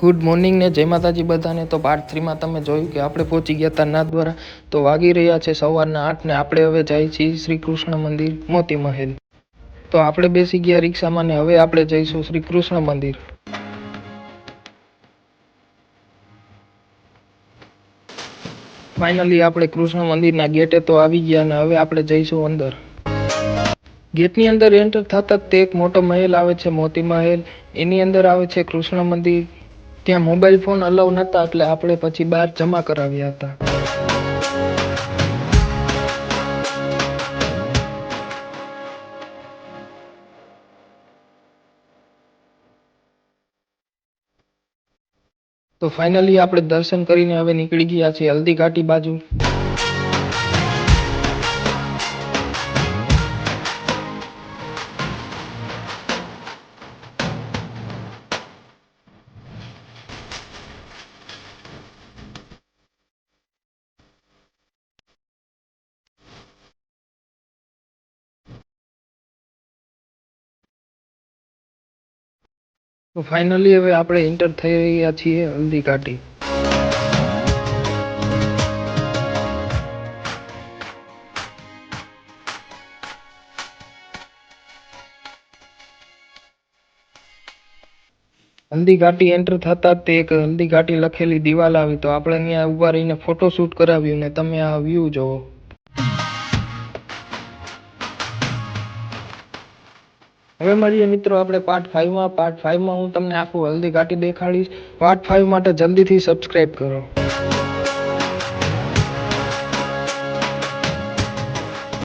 Good morning ને જય માતાજી બધાને। તો પાર્ટ 3 માં તમે જોયું કે આપણે પહોંચી ગયા હતા નાથદ્વારા। તો વાગી રહ્યા છે સવારના 8 ને આપણે હવે જઈએ છીએ શ્રી કૃષ્ણ મંદિર મોતી મહેલ। તો આપણે બેસી ગયા રિક્ષામાં ને હવે આપણે જઈશું શ્રી કૃષ્ણ મંદિર। ફાઇનલી આપણે કૃષ્ણ મંદિરના ગેટે તો આવી ગયા ને હવે આપણે જઈશું અંદર। ગેટની અંદર એન્ટર થતા તે એક મોટો મહેલ આવે છે મોતી મહેલ। એની અંદર આવે છે કૃષ્ણ મંદિર। ત્યાં મોબાઈલ ફોન અલાઉ નતા એટલે આપણે પછી બહાર જમા કરાવ્યા હતા। તો ફાઇનલી આપણે દર્શન કરીને હવે નીકળી ગયા છીએ હલ્દી ઘાટી બાજુ। તો ફાઇનલી હવે આપણે એન્ટર થઈ રહ્યા છીએ હલ્દી ઘાટી। હલ્દી ઘાટી એન્ટર થતા તે એક હલ્દી ઘાટી લખેલી દિવાલ આવી તો આપણે ત્યાં ઊભા રહીને ફોટો શૂટ કરાવ્યું ને તમે આ વ્યૂ જોવો। હવે મળીએ મિત્રો આપણે પાર્ટ 5 માં। પાર્ટ 5 માં હું તમને આખું હલ્દી ઘાટી દેખાડીશ। પાર્ટ 5 માટે જલ્દીથી સબસ્ક્રાઇબ કરો।